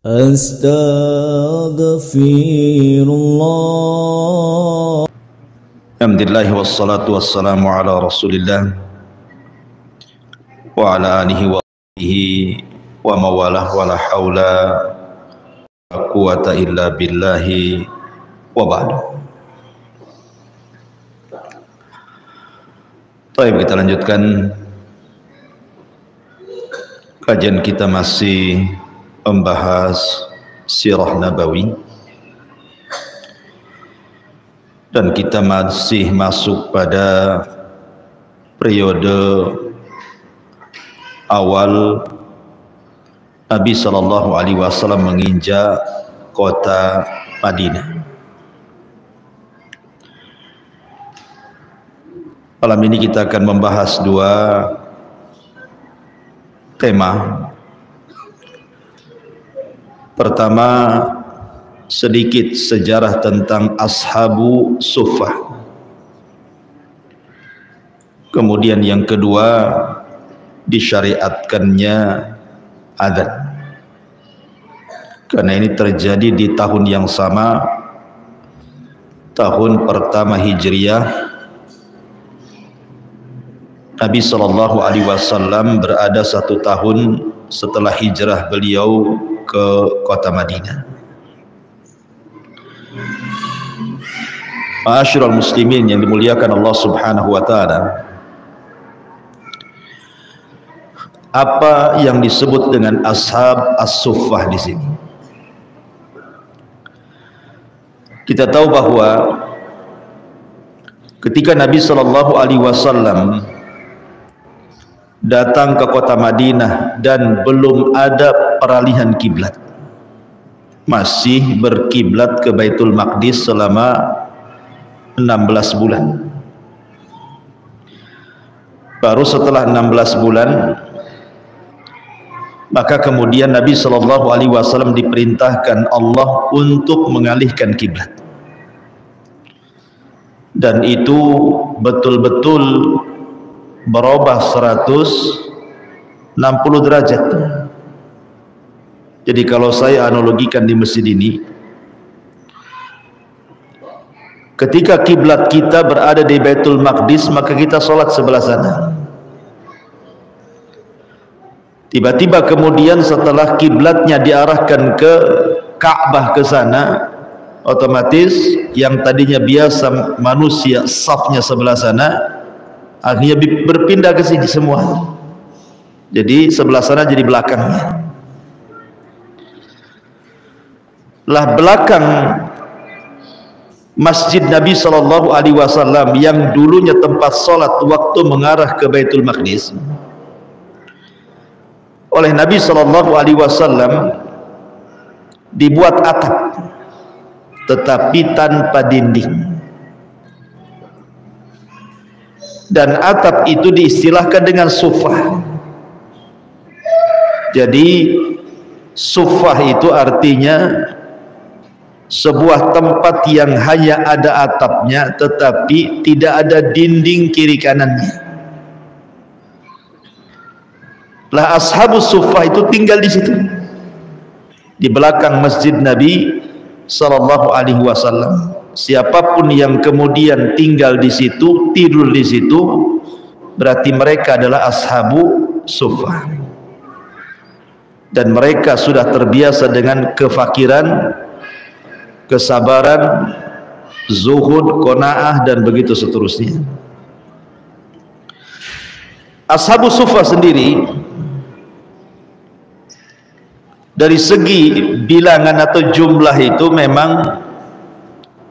Astaghfirullah. Alhamdulillah wassalatu wassalamu ala Rasulillah wa ala alihi wa sahbihi wa mawalah wa la haula wa quwata illa billahi wa ba'du. Baik, kita lanjutkan kajian kita, masih membahas sirah nabawi, dan kita masih masuk pada periode awal Nabi sallallahu alaihi wasallam menginjak kota Madinah. Malam ini kita akan membahas dua tema. Pertama, sedikit sejarah tentang Ashabu Suffah. Kemudian yang kedua, disyariatkannya adzan. Karena ini terjadi di tahun yang sama, tahun pertama Hijriyah. Nabi sallallahu alaihi wasallam berada 1 tahun setelah hijrah beliau ke kota Madinah. Ma'asyiral muslimin yang dimuliakan Allah Subhanahu wa taala, apa yang disebut dengan ashab as-suffah di sini? Kita tahu bahwa ketika Nabi sallallahu alaihi wasallam datang ke kota Madinah dan belum ada peralihan kiblat, masih berkiblat ke Baitul Maqdis selama 16 bulan. Baru setelah 16 bulan, maka kemudian Nabi sallallahu alaihi wasallam diperintahkan Allah untuk mengalihkan kiblat, dan itu betul-betul berubah 160 derajat. Jadi kalau saya analogikan di masjid ini, ketika kiblat kita berada di Baitul Maqdis, maka kita sholat sebelah sana. Tiba-tiba kemudian setelah kiblatnya diarahkan ke Ka'bah, ke sana, otomatis yang tadinya biasa manusia safnya sebelah sana, akhirnya berpindah ke sini semua. Jadi sebelah sana jadi belakangnya. Lah belakang Masjid Nabi sallallahu alaihi wasallam yang dulunya tempat salat waktu mengarah ke Baitul Maqdis, oleh Nabi sallallahu alaihi wasallam dibuat atap tetapi tanpa dinding. Dan atap itu diistilahkan dengan suffah. Jadi suffah itu artinya sebuah tempat yang hanya ada atapnya tetapi tidak ada dinding kiri kanannya. Lah ashabus suffah itu tinggal di situ, di belakang Masjid Nabi sallallahu alaihi wasallam. Siapapun yang kemudian tinggal di situ, tidur di situ, berarti mereka adalah ashabu suffah. Dan mereka sudah terbiasa dengan kefakiran, kesabaran, zuhud, qanaah, dan begitu seterusnya. Ashabu suffah sendiri dari segi bilangan atau jumlah itu memang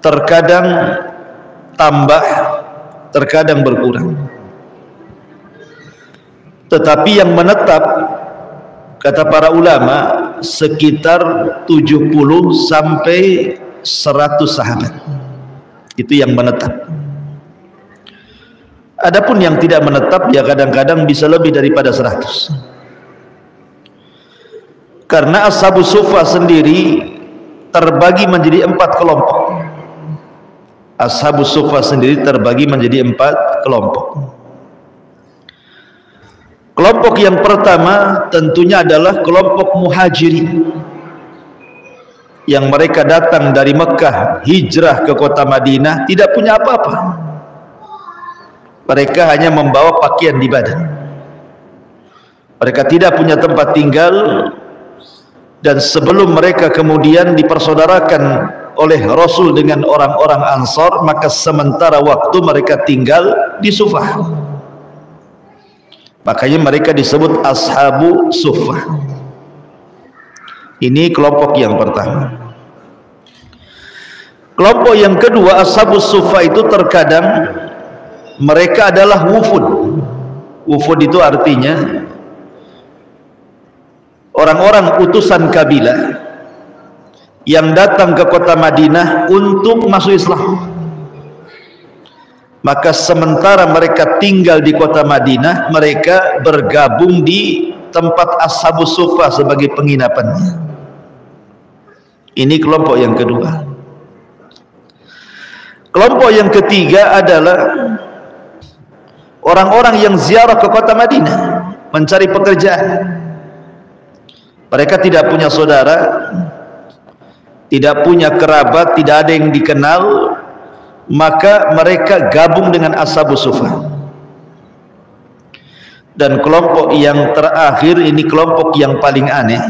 terkadang tambah, terkadang berkurang. Tetapi yang menetap, kata para ulama, sekitar 70 sampai 100 sahabat. Itu yang menetap. Adapun yang tidak menetap, ya kadang-kadang bisa lebih daripada 100. Karena ashabus suffah sendiri terbagi menjadi 4 kelompok. Ashabus suffah sendiri terbagi menjadi 4 kelompok. Kelompok yang pertama tentunya adalah kelompok muhajirin. yang mereka datang dari Mekah hijrah ke kota Madinah tidak punya apa-apa. Mereka hanya membawa pakaian di badan. Mereka tidak punya tempat tinggal, dan sebelum mereka kemudian dipersaudarakan oleh Rasul dengan orang-orang Ansar, maka sementara waktu mereka tinggal di Sufah. Makanya mereka disebut Ashabu Sufah. Ini kelompok yang pertama. Kelompok yang kedua, Ashabus Suffah itu terkadang mereka adalah wufud. Wufud itu artinya orang-orang utusan kabilah yang datang ke kota Madinah untuk masuk Islam. Maka sementara mereka tinggal di kota Madinah, mereka bergabung di tempat Ashabus Suffah sebagai penginapannya. Ini kelompok yang kedua. Kelompok yang ketiga adalah orang-orang yang ziarah ke kota Madinah mencari pekerjaan. Mereka tidak punya saudara, tidak punya kerabat, tidak ada yang dikenal, maka mereka gabung dengan Ashabus Suffah. Dan kelompok yang terakhir ini kelompok yang paling aneh.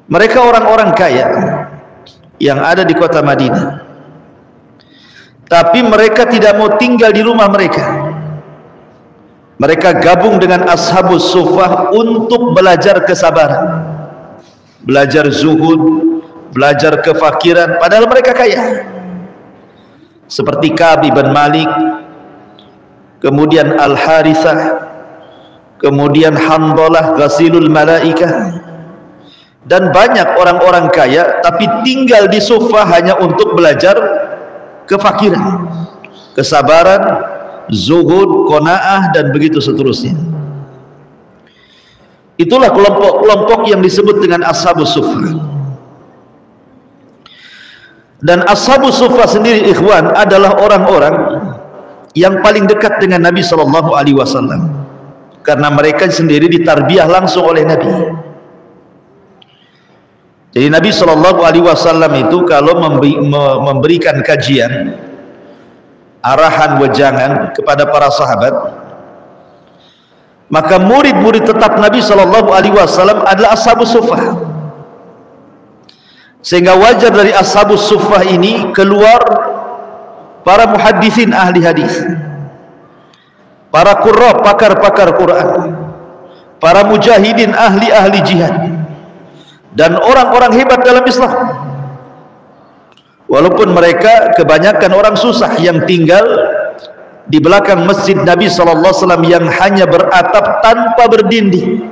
Mereka orang-orang kaya yang ada di kota Madinah, tapi mereka tidak mau tinggal di rumah mereka. Mereka gabung dengan Ashabus Suffah untuk belajar kesabaran, belajar zuhud, belajar kefakiran, padahal mereka kaya. Seperti Ka'ab bin Malik, kemudian Al-Harithah, kemudian Handalah Ghasilul Malaikah, dan banyak orang-orang kaya tapi tinggal di Sufah hanya untuk belajar kefakiran, kesabaran, zuhud, qanaah, dan begitu seterusnya. Itulah kelompok-kelompok yang disebut dengan Ashabus Suffah. Dan Ashabus Suffah sendiri, ikhwan, adalah orang-orang yang paling dekat dengan Nabi SAW, karena mereka sendiri ditarbiyah langsung oleh Nabi. Jadi Nabi SAW itu kalau memberikan kajian, arahan, wejangan kepada para sahabat, maka murid-murid tetap Nabi SAW adalah Ashabus Suffah. Sehingga wajar dari Ashabus Suffah ini keluar para muhaddisin ahli hadis, para qurra, pakar-pakar Quran, para mujahidin ahli-ahli jihad, dan orang-orang hebat dalam Islam. Walaupun mereka kebanyakan orang susah yang tinggal di belakang masjid Nabi SAW yang hanya beratap tanpa berdinding.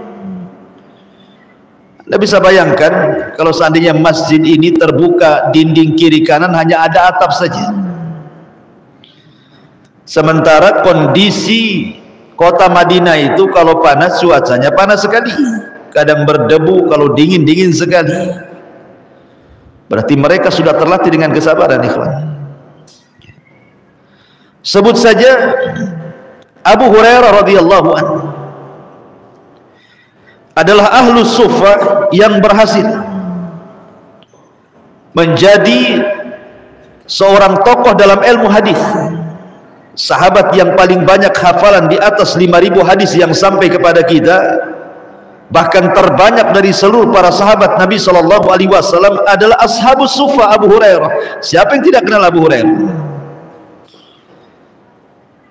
Anda bisa bayangkan kalau seandainya masjid ini terbuka dinding kiri kanan hanya ada atap saja. Sementara kondisi kota Madinah itu kalau panas, cuacanya panas sekali, kadang berdebu, kalau dingin, dingin sekali. Berarti mereka sudah terlatih dengan kesabaran, ikhwan. Sebut saja Abu Hurairah radhiyallahu anhu adalah Ahlus Suffah yang berhasil menjadi seorang tokoh dalam ilmu hadis, sahabat yang paling banyak hafalan, di atas 5.000 hadis yang sampai kepada kita. Bahkan terbanyak dari seluruh para sahabat Nabi SAW adalah Ashabus Suffah Abu Hurairah. Siapa yang tidak kenal Abu Hurairah?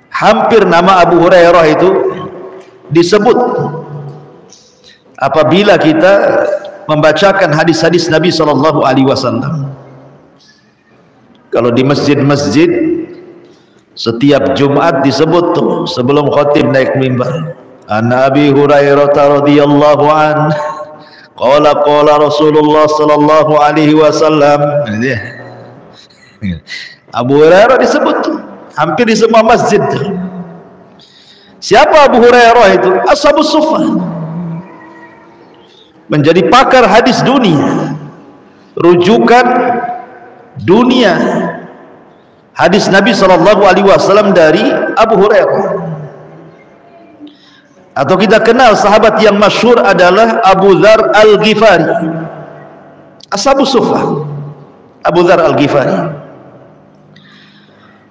Hampir nama Abu Hurairah itu disebut apabila kita membacakan hadis-hadis Nabi SAW. Kalau di masjid-masjid setiap Jumat disebut tuh sebelum khatib naik mimbar, An Abi Hurairah radhiyallahu an qala Rasulullah sallallahu alaihi wasallam. Abu Hurairah disebut hampir di semua masjid. Siapa Abu Hurairah itu? Ashabus Suffah. Menjadi pakar hadis dunia, rujukan dunia hadis Nabi SAW dari Abu Hurairah. Atau kita kenal sahabat yang masyhur adalah Abu Dzar Al-Ghifari. Ashabus Suffah, Abu Dzar Al-Ghifari.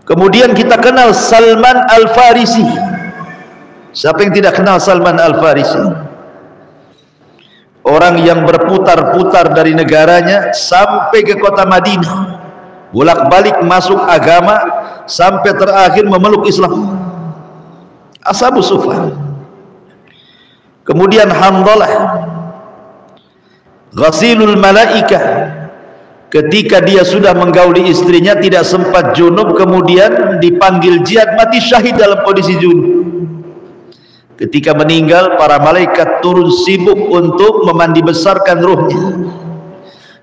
Kemudian kita kenal Salman Al-Farisi. Siapa yang tidak kenal Salman Al-Farisi? Orang yang berputar-putar dari negaranya sampai ke kota Madinah, bolak-balik masuk agama sampai terakhir memeluk Islam. Ashabus Suffah. Kemudian Handalah, Ghasilul Malaikah. Ketika dia sudah menggauli istrinya tidak sempat junub, kemudian dipanggil jihad, mati syahid dalam kondisi junub. Ketika meninggal, para malaikat turun sibuk untuk memandi besarkan ruhnya,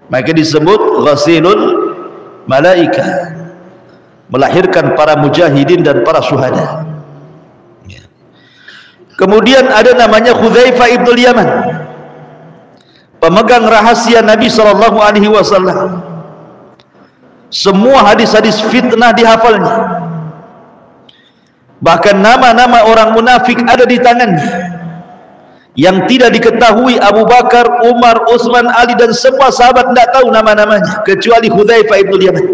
maka disebut Ghasilul Malaikah, melahirkan para mujahidin dan para syuhada. Kemudian ada namanya Hudzaifah ibn Yaman, pemegang rahasia Nabi SAW. Semua hadis-hadis fitnah dihafalnya, bahkan nama-nama orang munafik ada di tangannya yang tidak diketahui Abu Bakar, Umar, Utsman, Ali dan semua sahabat tidak tahu nama-namanya kecuali Hudzaifah ibn Yaman.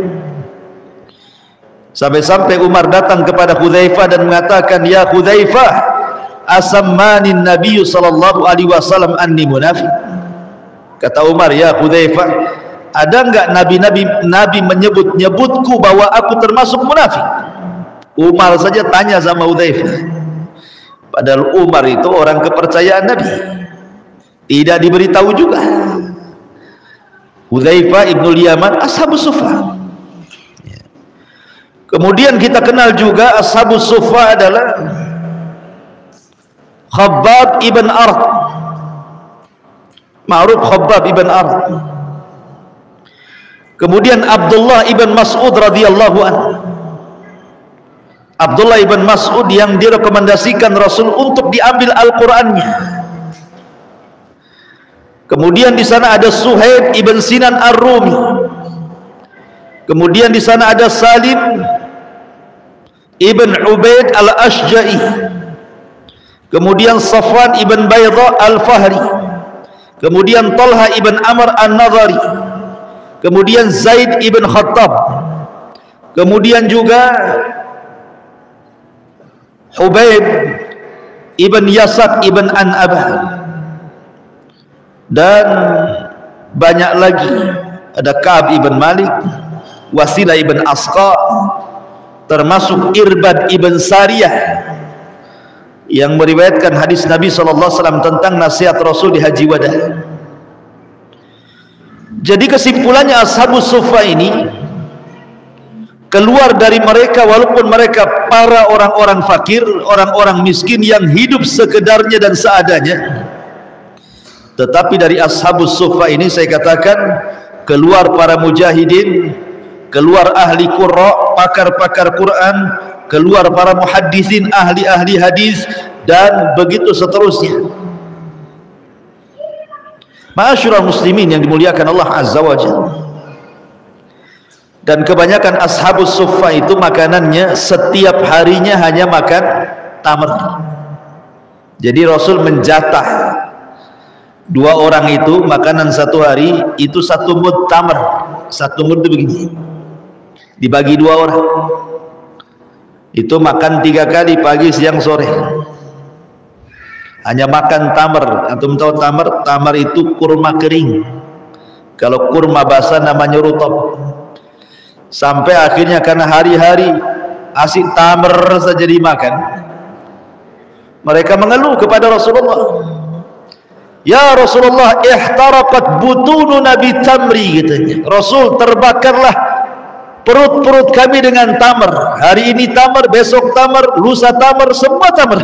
Sampai-sampai Umar datang kepada Hudzaifah dan mengatakan, "Ya Hudzaifah, asammanin Nabi sallallahu alaihi wasallam anni munafiq." Kata Umar, "Ya Hudzaifah, ada enggak Nabi menyebut-nyebutku bahwa aku termasuk munafik?" Umar saja tanya sama Hudzaifah, padahal Umar itu orang kepercayaan Nabi, tidak diberitahu juga. Hudzaifah ibn Yaman, Ashabus Suffah. Kemudian kita kenal juga Ashabus Suffah adalah Khabbab ibn Arad, ma'ruf Khabbab ibn Arad. Kemudian Abdullah ibn Mas'ud radhiyallahu anhu. Abdullah ibn Mas'ud yang direkomendasikan Rasul untuk diambil Al-Qur'annya. Kemudian di sana ada Suhaib ibn Sinan Ar-Rumi. Kemudian di sana ada Salim ibn Ubaid Al-Ashja'i. Kemudian Safwan ibn Bayda Al-Fahri. Kemudian Talha ibn Amr An-Nadhari. Kemudian Zaid ibn Khattab. Kemudian juga Hubaib ibn Yasad ibn An'abah, dan banyak lagi. Ada Ka'ab ibn Malik, Wasilah ibn Asqa, termasuk Irbad ibn Sariyah yang meriwayatkan hadis Nabi SAW tentang nasihat Rasul di Haji Wada. Jadi kesimpulannya, Ashabus Suffah ini keluar dari mereka walaupun mereka para orang-orang fakir, orang-orang miskin yang hidup sekedarnya dan seadanya, tetapi dari Ashabus Suffah ini saya katakan keluar para mujahidin, keluar ahli qurra, pakar-pakar Quran, keluar para muhaddisin, ahli-ahli hadis, dan begitu seterusnya. Ma'asyiral muslimin yang dimuliakan Allah Azza wa Jalla. Dan kebanyakan Ashabus Suffah itu makanannya setiap harinya hanya makan tamar. Jadi Rasul menjatah dua orang itu makanan satu hari itu satu mud tamar. Satu mud itu begini, dibagi dua orang, itu makan 3 kali, pagi, siang, sore. Hanya makan tamar. Antum tahu tamar? Tamar itu kurma kering. Kalau kurma basah namanya rutab. Sampai akhirnya karena hari-hari asik tamar saja dimakan, mereka mengeluh kepada Rasulullah, "Ya Rasulullah, ihtaraqat butununa bitamri," katanya. "Rasul, terbakarlah perut-perut kami dengan tamar. Hari ini tamar, besok tamar, lusa tamar, semua tamar."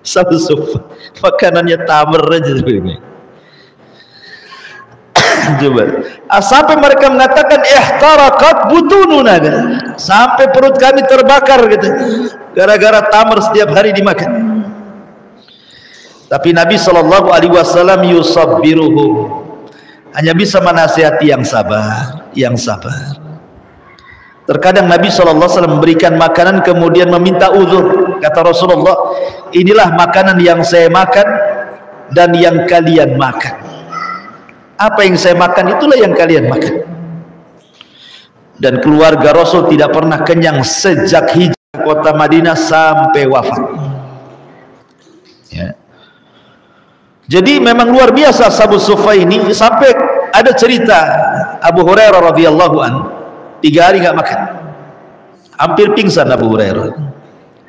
Satu sup makanannya tamar aja ini. Coba sampai mereka mengatakan ihtaraqat butununa, sampai perut kami terbakar gitu, gara-gara tamar setiap hari dimakan. Tapi Nabi SAW yusabbiruhum, hanya bisa menasihati yang sabar, yang sabar. Terkadang Nabi SAW memberikan makanan kemudian meminta uzur. Kata Rasulullah, "Inilah makanan yang saya makan dan yang kalian makan." Apa yang saya makan itulah yang kalian makan. Dan keluarga Rasul tidak pernah kenyang sejak hijrah kota Madinah sampai wafat. Ya. Jadi memang luar biasa Ashabus Suffah ini. Sampai ada cerita Abu Hurairah radhiyallahu an 3 hari nggak makan, hampir pingsan Abu Hurairah,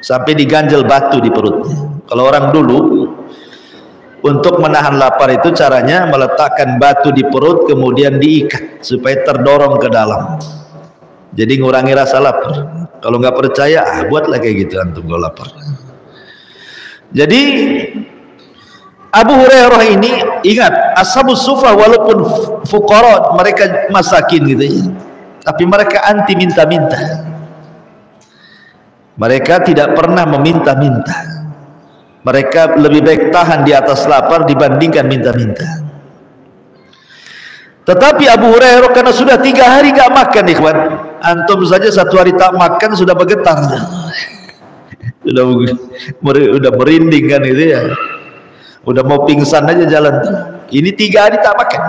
sampai diganjel batu di perutnya. Kalau orang dulu untuk menahan lapar itu caranya meletakkan batu di perut kemudian diikat supaya terdorong ke dalam, jadi ngurangi rasa lapar. Kalau nggak percaya, buatlah kayak gitu antum kalau lapar. Jadi Abu Hurairah ini, ingat, Ashabus Suffah walaupun fuqara, mereka masakin gitu ya, tapi mereka anti minta-minta. Mereka tidak pernah meminta-minta. Mereka lebih baik tahan di atas lapar dibandingkan minta-minta. Tetapi Abu Hurairah karena sudah 3 hari nggak makan, ikhwan, antum saja 1 hari tak makan sudah bergetar, sudah merinding kan itu ya, udah mau pingsan aja jalan. Ini 3 hari tak makan.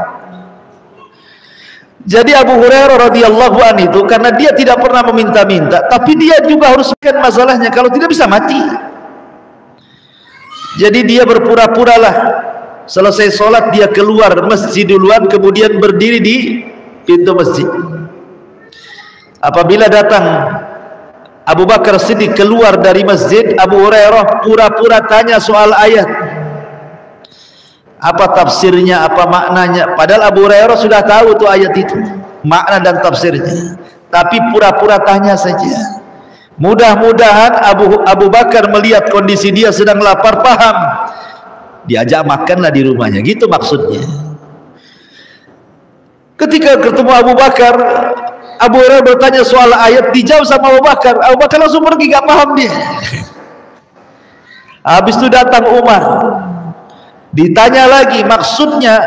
Jadi Abu Hurairah radhiyallahu anhu itu karena dia tidak pernah meminta-minta, tapi dia juga harus makan masalahnya, kalau tidak bisa mati. Jadi dia berpura-puralah selesai sholat dia keluar masjid duluan, kemudian berdiri di pintu masjid. Apabila datang Abu Bakar Siddiq keluar dari masjid, Abu Hurairah pura-pura tanya soal ayat, apa tafsirnya, apa maknanya, padahal Abu Hurairah sudah tahu tuh ayat itu, makna dan tafsirnya, tapi pura-pura tanya saja. Mudah-mudahan Abu Bakar melihat kondisi dia sedang lapar, paham, diajak makanlah di rumahnya, gitu maksudnya. Ketika ketemu Abu Bakar, Abu Hurairah bertanya soal ayat, dijawab sama Abu Bakar. Abu Bakar langsung pergi, gak paham dia. Habis itu datang Umar, ditanya lagi maksudnya,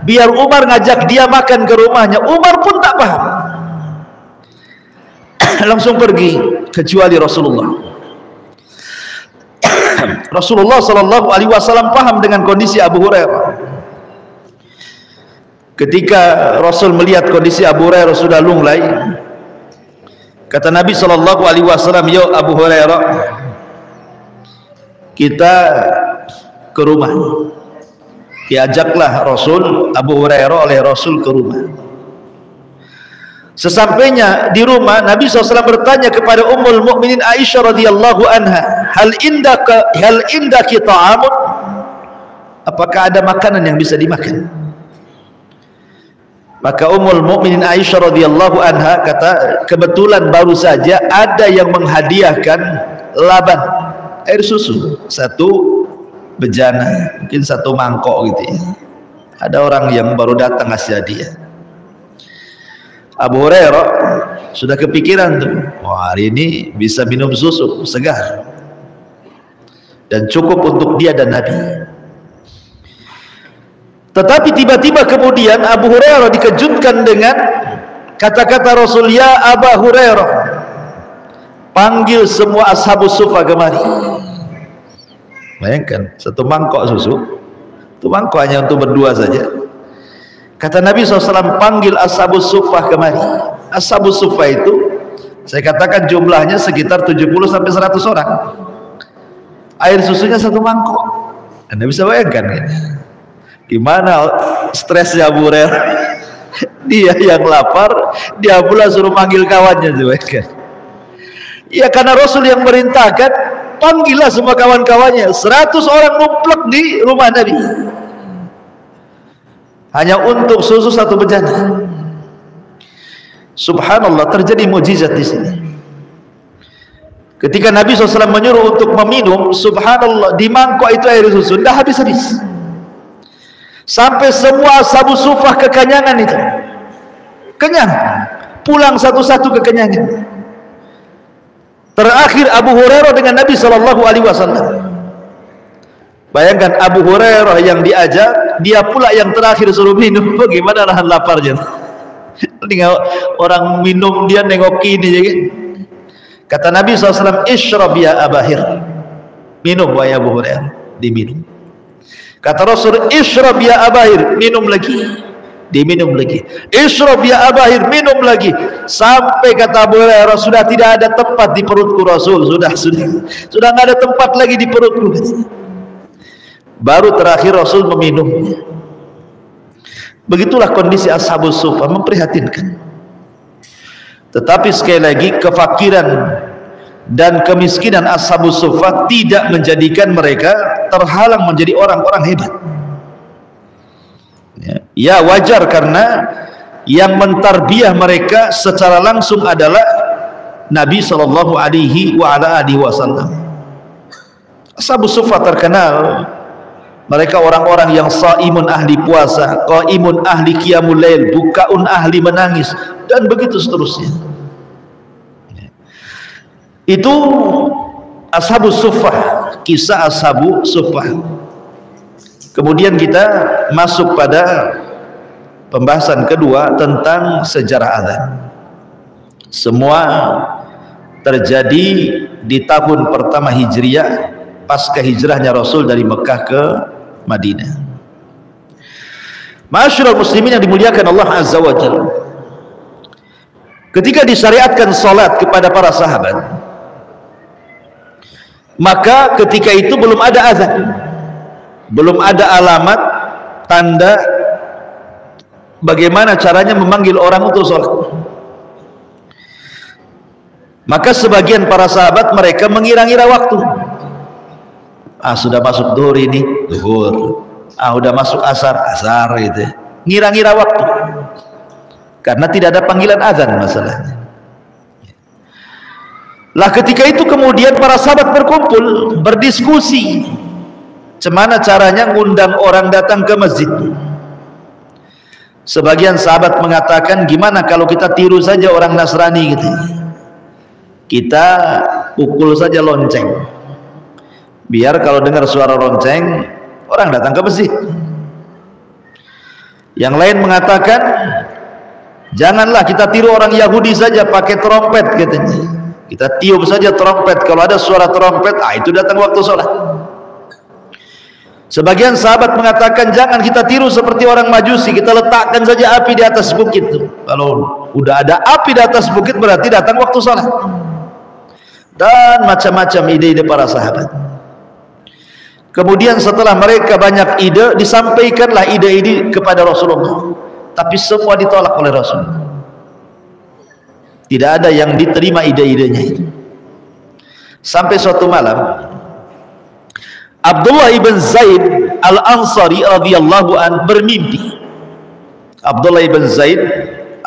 biar Umar ngajak dia makan ke rumahnya. Umar pun tak paham, langsung pergi. Kecuali Rasulullah. Rasulullah sallallahu alaihi wasallam paham dengan kondisi Abu Hurairah. Ketika Rasul melihat kondisi Abu Hurairah sudah lunglai, kata Nabi sallallahu alaihi wasallam, "Yo Abu Hurairah, kita ke rumah." Diajaklah Rasul, Abu Hurairah oleh Rasul ke rumah. Sesampainya di rumah, Nabi SAW bertanya kepada Ummul Mukminin Aisyah radhiyallahu anha, hal indaki ta'amun, apakah ada makanan yang bisa dimakan? Maka Ummul Mukminin Aisyah radhiyallahu anha kata, kebetulan baru saja ada yang menghadiahkan laban, air susu, 1 bejana, mungkin 1 mangkok gitu ya. Ada orang yang baru datang ngasih hadiah. Abu Hurairah sudah kepikiran tuh, wah hari ini bisa minum susu segar dan cukup untuk dia dan Nabi. Tetapi tiba-tiba kemudian Abu Hurairah dikejutkan dengan kata-kata Rasul, ya Abu Hurairah, panggil semua Ashabus Suffah kemari. Bayangkan 1 mangkok susu, 1 mangkok hanya untuk berdua saja. Kata Nabi SAW, panggil Ashabus Suffah kemari. Ashabus Suffah itu saya katakan jumlahnya sekitar 70-100 orang. Air susunya 1 mangkok. Anda bisa bayangkan kan? Gimana stresnya Abu Hurairah? Dia yang lapar, dia pula suruh manggil kawannya juga kan? Ya karena Rasul yang merintahkan, panggillah semua kawan-kawannya. 100 orang numplek di rumah Nabi, hanya untuk susu 1 bejana. Subhanallah, terjadi mukjizat di sini. Ketika Nabi SAW menyuruh untuk meminum, subhanallah, di mangkok itu air susu tidak habis-habis, sampai semua Ashabus Suffah kekenyangan itu, kenyang, pulang satu-satu kekenyangan. Terakhir Abu Hurairah dengan Nabi SAW. Bayangkan Abu Hurairah yang diajak, dia pula yang terakhir suruh minum. Bagaimana nahan laparnya? Orang minum dia nengok ini. Kata Nabi SAW, ishrab ya Abahir, minum wahai Abu Hurairah. Diminum. Kata Rasul, ishrab ya Abahir, minum lagi. diminum lagi. Ishrab ya Abahir, minum lagi, sampai kata Abu Hurairah, sudah tidak ada tempat di perutku Rasul, sudah nggak ada tempat lagi di perutku. Baru terakhir Rasul meminumnya. Begitulah kondisi Ashabus Suffah, memprihatinkan. Tetapi sekali lagi, kefakiran dan kemiskinan Ashabus Suffah tidak menjadikan mereka terhalang menjadi orang-orang hebat. Ya wajar, karena yang mentarbiyah mereka secara langsung adalah Nabi sallallahu alaihi wasallam. Ashabus Suffah terkenal mereka orang-orang yang saimun ahli puasa, qaimun ahli qiyamul lail, bukaun ahli menangis, dan begitu seterusnya. Itu Ashabus Suffah, kisah Ashabus Suffah. Kemudian kita masuk pada pembahasan kedua tentang sejarah azan. Semua terjadi di tahun pertama Hijriah, pasca hijrahnya Rasul dari Mekah ke Madinah. Ma'asyiral muslimin yang dimuliakan Allah Azza wa Jalla, ketika disyariatkan salat kepada para sahabat, maka ketika itu belum ada azan, belum ada alamat tanda bagaimana caranya memanggil orang untuk sholat. Maka sebagian para sahabat mereka mengira-ngira waktu. Sudah masuk zuhur ini, zuhur. Udah masuk asar, asar gitu. Ngira-ngira waktu. Karena tidak ada panggilan azan masalahnya. Lah ketika itu kemudian para sahabat berkumpul, berdiskusi. Gimana caranya ngundang orang datang ke masjid. Sebagian sahabat mengatakan, gimana kalau kita tiru saja orang Nasrani gitu. Kita pukul saja lonceng, biar kalau dengar suara lonceng orang datang ke masjid. Yang lain mengatakan, janganlah kita tiru orang Yahudi saja pakai trompet katanya. Kita tiup saja trompet, kalau ada suara trompet, itu datang waktu sholat. Sebagian sahabat mengatakan, jangan kita tiru seperti orang Majusi, kita letakkan saja api di atas bukit. Kalau udah ada api di atas bukit berarti datang waktu sholat. Dan macam-macam ide-ide para sahabat. Kemudian setelah mereka banyak ide, disampaikanlah ide-ide kepada Rasulullah, tapi semua ditolak oleh Rasul. Tidak ada yang diterima ide-idenya itu. Sampai suatu malam, Abdullah ibn Zaid al-Ansari radhiyallahu an bermimpi. Abdullah ibn Zaid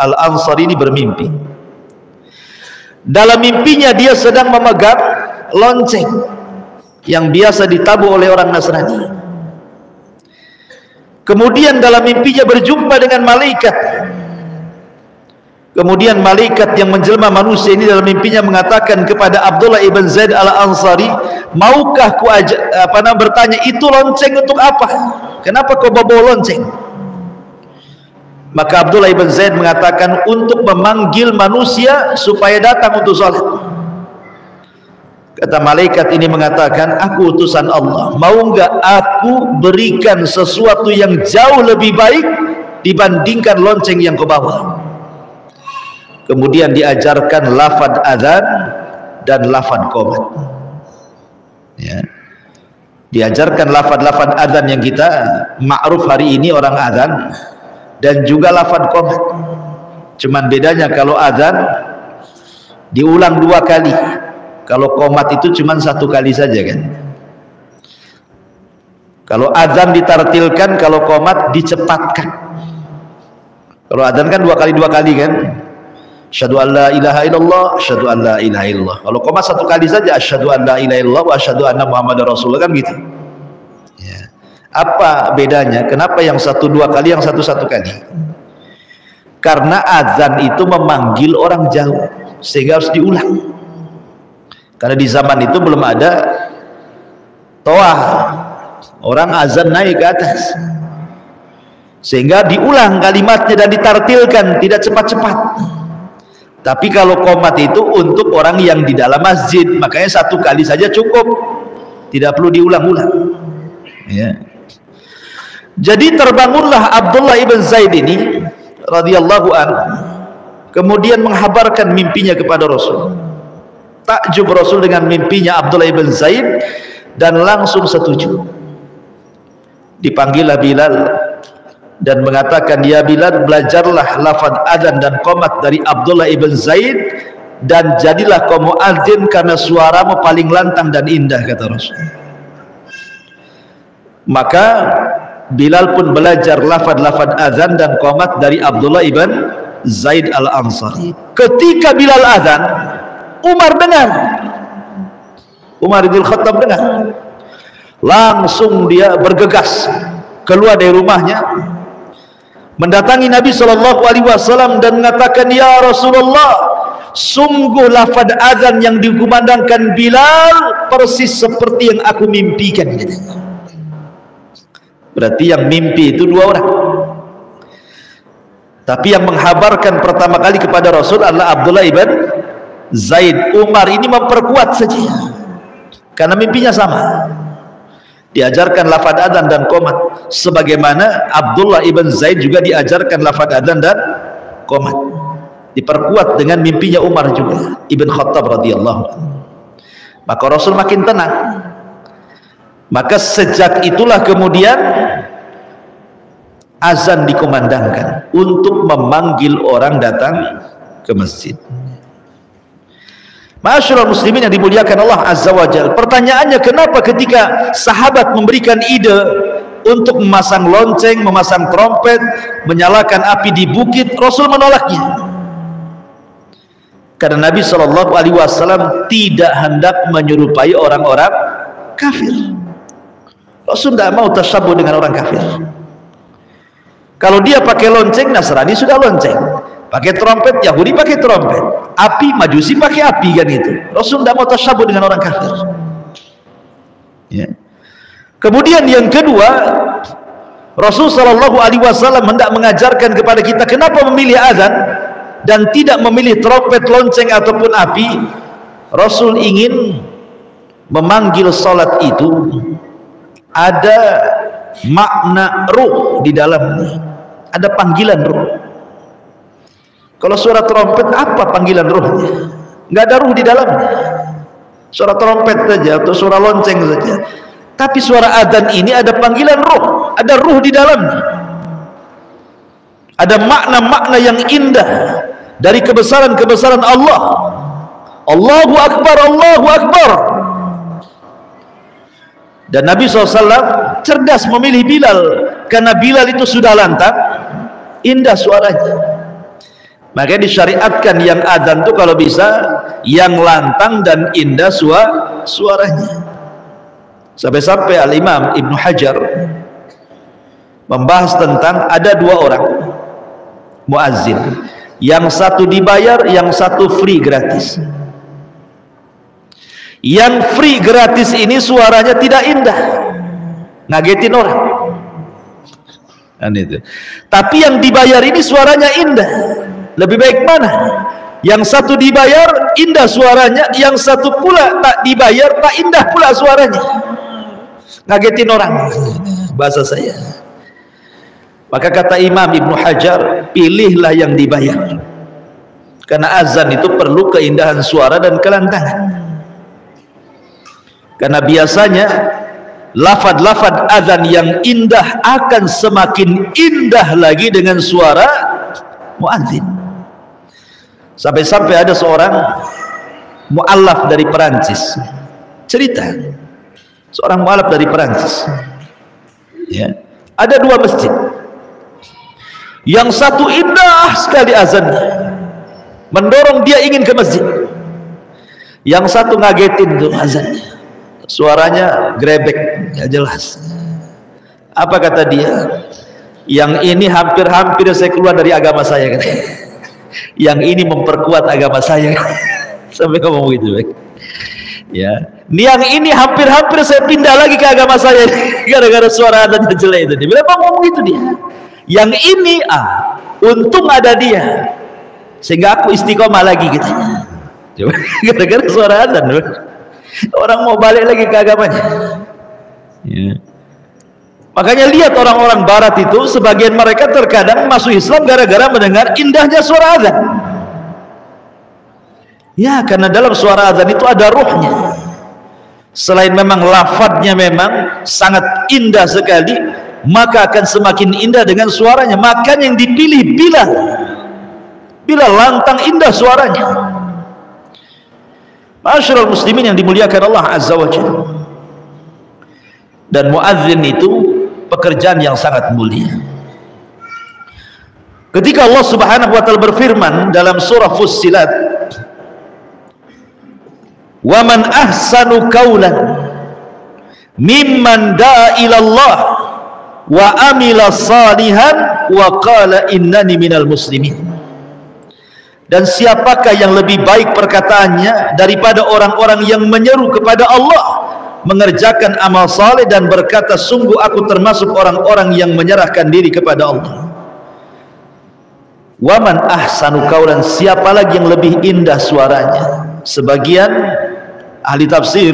al-Ansari ini bermimpi. Dalam mimpinya dia sedang memegang lonceng yang biasa ditabuh oleh orang Nasrani. Kemudian dalam mimpinya berjumpa dengan malaikat. Kemudian malaikat yang menjelma manusia ini dalam mimpinya mengatakan kepada Abdullah ibn Zaid al-Ansari, maukah ku bertanya, itu lonceng untuk apa? Kenapa kau bawa lonceng? Maka Abdullah ibn Zaid mengatakan, untuk memanggil manusia supaya datang untuk sholat. Kata malaikat ini mengatakan, aku utusan Allah, mau enggak aku berikan sesuatu yang jauh lebih baik dibandingkan lonceng yang kau bawa? Kemudian diajarkan lafaz azan dan lafaz qomat. Ya. Diajarkan lafaz-lafaz azan yang kita ma'ruf hari ini orang azan, dan juga lafaz qomat. Cuman bedanya kalau azan diulang 2 kali, kalau qomat itu cuman 1 kali saja kan. Kalau azan ditartilkan, kalau qomat dicepatkan. Kalau azan kan 2 kali kan. Asyhadu an la ilaha illallah, asyhadu an la ilaha illallah. Kalau qomat 1 kali saja, asyhadu an la ilaha illallah wa asyhadu anna muhammadar rasulullah, kan gitu. Ya. Apa bedanya? Kenapa yang 1 2 kali, yang 1 1 kali? Karena azan itu memanggil orang jauh, sehingga harus diulang. Karena di zaman itu belum ada toah, orang azan naik ke atas, sehingga diulang kalimatnya dan ditartilkan, tidak cepat-cepat. Tapi kalau qomat itu untuk orang yang di dalam masjid, makanya 1 kali saja cukup, tidak perlu diulang-ulang. Ya. Jadi terbangunlah Abdullah ibn Zaid ini radhiyallahu anhu kemudian menghabarkan mimpinya kepada Rasul. Takjub Rasul dengan mimpinya Abdullah ibn Zaid dan langsung setuju. Dipanggillah Bilal dan mengatakan, ya Bilal, belajarlah lafaz adzan dan qomat dari Abdullah ibn Zaid dan jadilah kau muadzin karena suaramu paling lantang dan indah, kata Rasul. Maka Bilal pun belajar lafaz-lafaz adzan dan qomat dari Abdullah ibn Zaid al-Ansari. Ketika Bilal adzan, Umar dengar, Umar bin Khattab dengar, langsung dia bergegas keluar dari rumahnya, mendatangi Nabi SAW dan mengatakan, ya Rasulullah, sungguh lafaz azan yang dikumandangkan Bilal persis seperti yang aku mimpikan. Berarti yang mimpi itu dua orang, tapi yang menghabarkan pertama kali kepada Rasul adalah Abdullah ibn Zaid. Umar ini memperkuat saja karena mimpinya sama. Diajarkan lafaz adzan dan qomat sebagaimana Abdullah ibn Zaid juga diajarkan lafaz adzan dan qomat. Diperkuat dengan mimpinya Umar juga Ibn Khattab radhiyallahu anhu. Maka Rasul makin tenang. Maka sejak itulah kemudian azan dikumandangkan untuk memanggil orang datang ke masjid. Ma'asyiral muslimin yang dimuliakan Allah Azza wa Jalla. Pertanyaannya, kenapa ketika sahabat memberikan ide untuk memasang lonceng, memasang trompet, menyalakan api di bukit, Rasul menolaknya? Karena Nabi SAW tidak hendak menyerupai orang-orang kafir. Rasul tidak mau tasyabuh dengan orang kafir. Kalau dia pakai lonceng, Nasrani sudah lonceng. Pakai trompet, Yahudi pakai trompet. Api, Majusi pakai api, kan itu. Rasul tidak mau tasyabuh dengan orang kafir. Ya. Kemudian yang kedua, Rasul SAW hendak mengajarkan kepada kita kenapa memilih azan dan tidak memilih trompet, lonceng ataupun api. Rasul ingin memanggil salat itu ada makna ruh di dalamnya, ada panggilan ruh. Kalau suara trompet, apa panggilan ruhnya? Nggak ada ruh di dalamnya. Suara trompet saja atau suara lonceng saja. Tapi suara adzan ini ada panggilan ruh, ada ruh di dalamnya. Ada makna-makna yang indah dari kebesaran-kebesaran Allah. Allahu Akbar, Allahu Akbar. Dan Nabi SAW cerdas memilih Bilal, karena Bilal itu sudah lantang, indah suaranya. Maka disyariatkan yang adzan itu kalau bisa yang lantang dan indah suaranya. Sampai-sampai Al-Imam Ibnu Hajar membahas tentang ada dua orang muazzin, yang satu dibayar, yang satu free, gratis. Yang free gratis ini suaranya tidak indah, ngagetin orang. Itu. Tapi yang dibayar ini suaranya indah. Lebih baik mana? Yang satu dibayar indah suaranya, yang satu pula tak dibayar tak indah pula suaranya, ngagetin orang, bahasa saya. Maka kata Imam Ibnu Hajar, pilihlah yang dibayar, karena azan itu perlu keindahan suara dan kelantangan. Karena biasanya lafad-lafad azan yang indah akan semakin indah lagi dengan suara muadzin. Sampai-sampai ada seorang mu'allaf dari Perancis cerita, seorang mu'allaf dari Perancis, ya, ada dua masjid, yang satu indah sekali azannya, mendorong dia ingin ke masjid. Yang satu ngagetin tuh azannya, suaranya grebek, gak jelas. Apa kata dia? Yang ini hampir-hampir saya keluar dari agama saya, katanya. Yang ini memperkuat agama saya. Sampai ngomong gitu, ya. Yang ini hampir-hampir saya pindah lagi ke agama saya gara-gara suara adzan jelek itu. Dia bilang ngomong gitu dia. Yang ini untung ada dia sehingga aku istiqomah lagi, katanya. Coba gara-gara suara adzan, orang mau balik lagi ke agamanya. Ya. Makanya lihat orang-orang barat itu, sebagian mereka terkadang masuk Islam gara-gara mendengar indahnya suara azan. Ya, karena dalam suara azan itu ada ruhnya. Selain memang lafadznya memang sangat indah sekali, maka akan semakin indah dengan suaranya. Makanya yang dipilih Bilal lantang indah suaranya. Ma'asyiral muslimin yang dimuliakan Allah Azza wa Jalla. Dan muadzin itu pekerjaan yang sangat mulia. Ketika Allah Subhanahu wa taala berfirman dalam surah Fussilat, "Wa man ahsanu qawlan mimman da'a ila Allah wa amila salihan wa qala innani minal muslimin." Dan siapakah yang lebih baik perkataannya daripada orang-orang yang menyeru kepada Allah, mengerjakan amal saleh dan berkata, sungguh aku termasuk orang-orang yang menyerahkan diri kepada Allah. Waman ahsanu qaulan, siapa lagi yang lebih indah suaranya? Sebagian ahli tafsir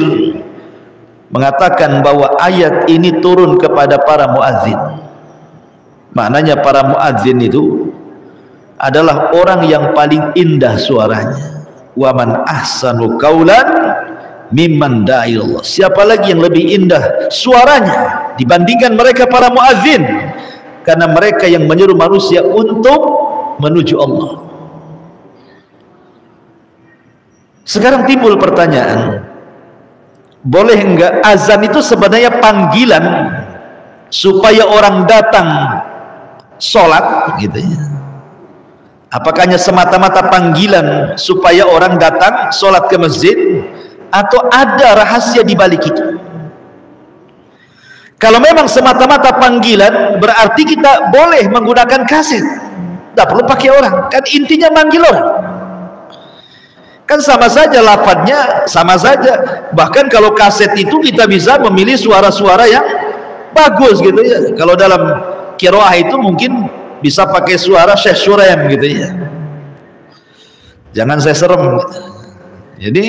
mengatakan bahwa ayat ini turun kepada para muadzin. Maknanya para muadzin itu adalah orang yang paling indah suaranya. Waman ahsanu qaulan mimman da'a ilallah, siapa lagi yang lebih indah suaranya dibandingkan mereka para muadzin, karena mereka yang menyuruh manusia untuk menuju Allah. Sekarang timbul pertanyaan, boleh enggak azan itu sebenarnya panggilan supaya orang datang sholat gitu ya? Apakah hanya semata-mata panggilan supaya orang datang sholat ke masjid, atau ada rahasia di balik itu? Kalau memang semata-mata panggilan, berarti kita boleh menggunakan kaset, tidak perlu pakai orang, kan intinya manggil orang, kan sama saja lafadznya, sama saja. Bahkan kalau kaset itu kita bisa memilih suara-suara yang bagus gitu ya. Kalau dalam qiraah itu mungkin bisa pakai suara Syekh Suraim gitu ya, jangan saya serem gitu. Jadi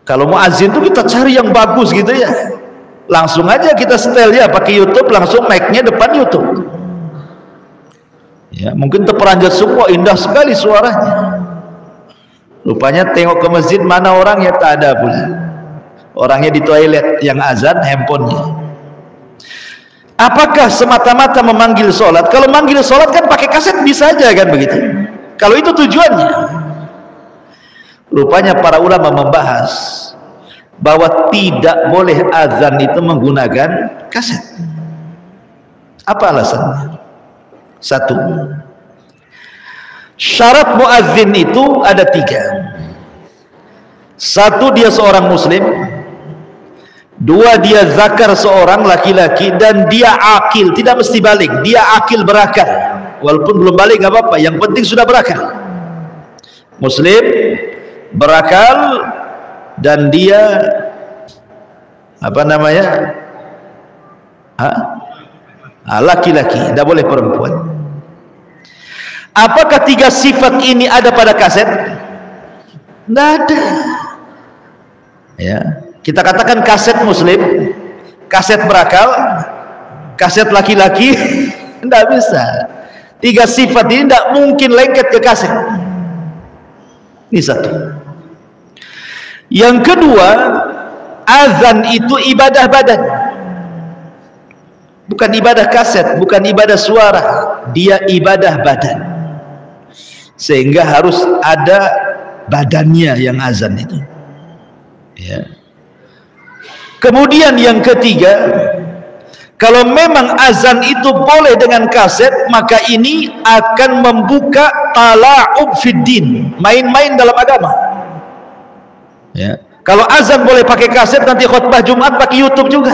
kalau muadzin itu kita cari yang bagus gitu ya, langsung aja kita setel ya pakai YouTube, langsung mic-nya depan YouTube ya, mungkin terperanjat semua, indah sekali suaranya. Rupanya tengok ke masjid, mana orangnya? Tak ada pula, orangnya di toilet yang azan handphonenya. Apakah semata-mata memanggil sholat? Kalau manggil sholat kan pakai kaset bisa aja kan begitu, kalau itu tujuannya. Rupanya para ulama membahas bahwa tidak boleh azan itu menggunakan kaset. Apa alasannya? Satu, syarat muadzin itu ada 3. Satu, dia seorang muslim. 2, dia zakar seorang laki-laki, dan dia akil, tidak mesti balik, dia akil berakal. Walaupun belum balik nggak apa-apa, yang penting sudah berakal. Muslim, berakal, dan dia apa namanya, laki-laki, tidak boleh perempuan. Apakah 3 sifat ini ada pada kaset? Tidak ada ya. Kita katakan kaset muslim, kaset berakal, kaset laki-laki, tidak bisa. 3 sifat ini tidak mungkin lengket ke kaset. Ini satu. Yang kedua, azan itu ibadah badan, bukan ibadah kaset, bukan ibadah suara, dia ibadah badan, sehingga harus ada badannya yang azan itu ya. Kemudian yang ketiga, kalau memang azan itu boleh dengan kaset, maka ini akan membuka tala'ub fiddin, main-main dalam agama ya. Kalau azan boleh pakai kaset, nanti khutbah Jumat pakai YouTube juga.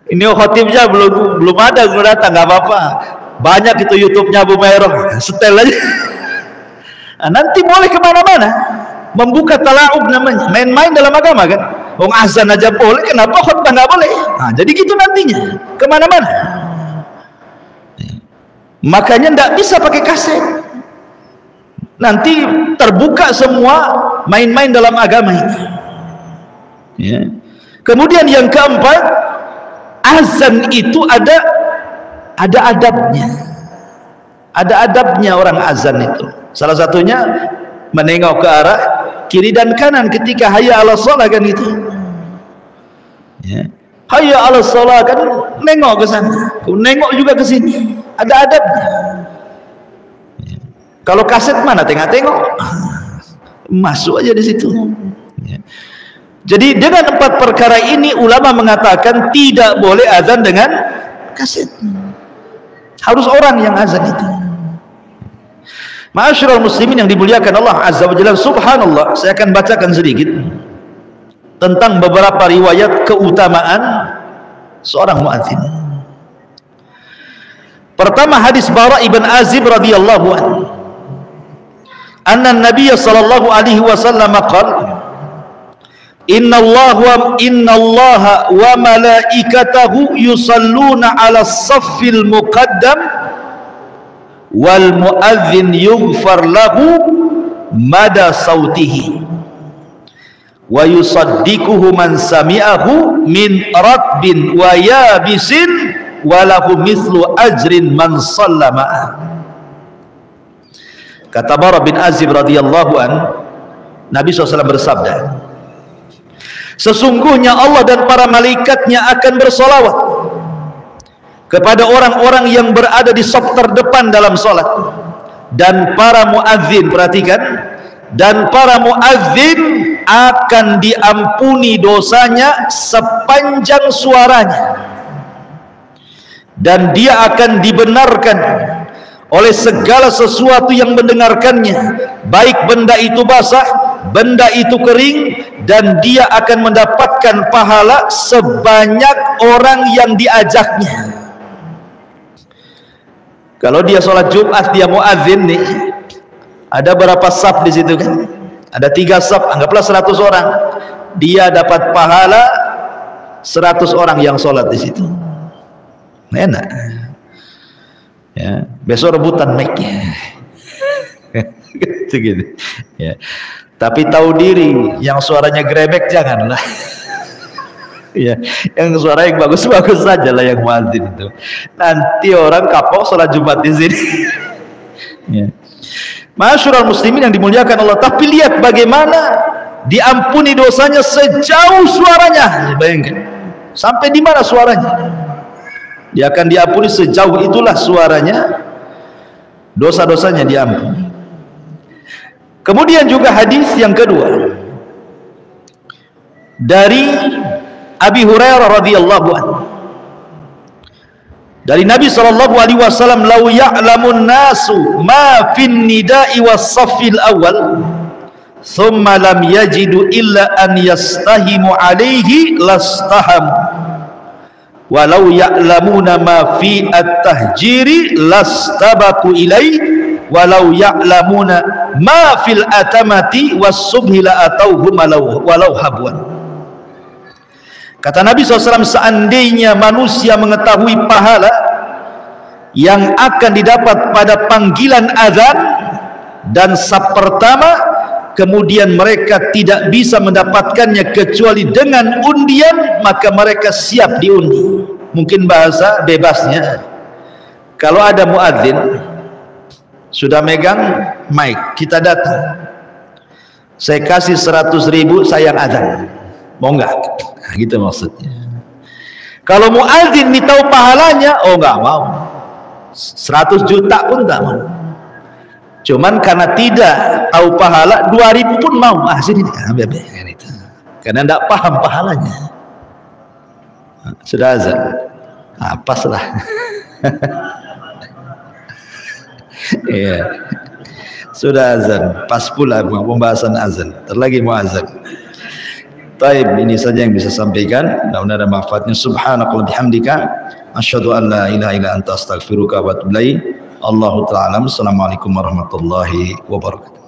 Ini khotibnya belum ada, belum datang, nggak apa-apa, banyak itu YouTube-nya Abu Mairah, setel aja. Nah, nanti boleh kemana-mana, membuka tala'ub namanya, main-main dalam agama kan. Wong azan aja boleh, kenapa khutbah nggak boleh? Nah, jadi gitu nantinya kemana-mana. Makanya nggak bisa pakai kaset, nanti terbuka semua main-main dalam agama ini ya. Kemudian yang keempat, azan itu ada adabnya. Ada adabnya orang azan itu. Salah satunya menengok ke arah kiri dan kanan ketika hayya 'alas shalah kan itu. Ya. Hayya 'alas shalah kan nengok ke sana, nengok juga ke sini. Ada adabnya. Ya. Kalau kaset mana tengok-tengok. Masuk aja di situ. Ya. Jadi dengan 4 perkara ini ulama mengatakan tidak boleh azan dengan kaset. Harus orang yang azan itu. Ma'asyiral muslimin yang dimuliakan Allah Azza wa Jalla, subhanallah, saya akan bacakan sedikit tentang beberapa riwayat keutamaan seorang muadzin. Pertama, hadis Bara ibn Azib radhiyallahu anhu. Anna Nabiy sallallahu alaihi wasallam qala Inna Allah wa malaikatahu yusalluna 'alas saffil muqaddam wal muadzin yughfar lahu mada sautihi wa yusaddiquhu man sami'ahu min ratbin wa yabisin wa lahu mithlu ajrin man sallama. Kata Bara bin Azib radhiyallahu an, Nabi SAW bersabda, sesungguhnya Allah dan para malaikatnya akan bersolawat kepada orang-orang yang berada di saf terdepan dalam solat, dan para muadzin, perhatikan, dan para muadzin akan diampuni dosanya sepanjang suaranya, dan dia akan dibenarkan oleh segala sesuatu yang mendengarkannya, baik benda itu basah, benda itu kering, dan dia akan mendapatkan pahala sebanyak orang yang diajaknya. Kalau dia sholat Jumat, dia muadzin nih, ada berapa saf di situ kan? Ada 3 saf, anggaplah 100 orang. Dia dapat pahala 100 orang yang sholat di situ. Enak. Ya, besok rebutan mic-nya. Gitu. Ya. Tapi tahu diri, yang suaranya grebek janganlah. Ya, yang suara yang bagus-bagus saja lah yang muadzin itu. Nanti orang kapok sholat Jumat di sini. Ya. Ma'asyiral muslimin yang dimuliakan Allah, tapi lihat bagaimana diampuni dosanya sejauh suaranya. Bayangkan, sampai di mana suaranya? Dia akan diampuni sejauh itulah suaranya, dosa-dosanya diampuni. Kemudian juga hadis yang kedua dari Abi Hurairah radhiyallahu anhu, dari Nabi sallallahu alaihi wasallam, "Lau ya'lamun nasu ma fin nida'i was-saffil awal, thumma lam yajidu illa an yastahimu alaihi lastahamu. Walau ya'lamuna ma fi at-tahjiri lastabaku ilaihi, walau ya'lamuna ma fil atamati was-subhi la atauhum walau habwan." Kata Nabi SAW, seandainya manusia mengetahui pahala yang akan didapat pada panggilan azan dan saf pertama, kemudian mereka tidak bisa mendapatkannya kecuali dengan undian, maka mereka siap diundi. Mungkin bahasa bebasnya, kalau ada muadzin sudah megang mic, kita datang, saya kasih 100.000, sayang azan, mau enggak? Nah, gitu maksudnya. Kalau muadzin nih tahu pahalanya, oh enggak mau, 100 juta pun enggak mau. Cuman karena tidak tahu pahala, 2.000 pun mau. Ah, sini ambil itu. Karena enggak paham pahalanya. Sudah azan, pas lah. Iya, sudah azan, pas pula pembahasan azan. Terlagi mau azan. Taib, ini saja yang bisa sampaikan. Mudah-mudahan ada manfaatnya. Subhanakallahumma bihamdika, asyhadu an la ilaha illa anta astaghfiruka wa atubu ilaik. Allahu ta'ala. Assalamualaikum warahmatullahi wabarakatuh.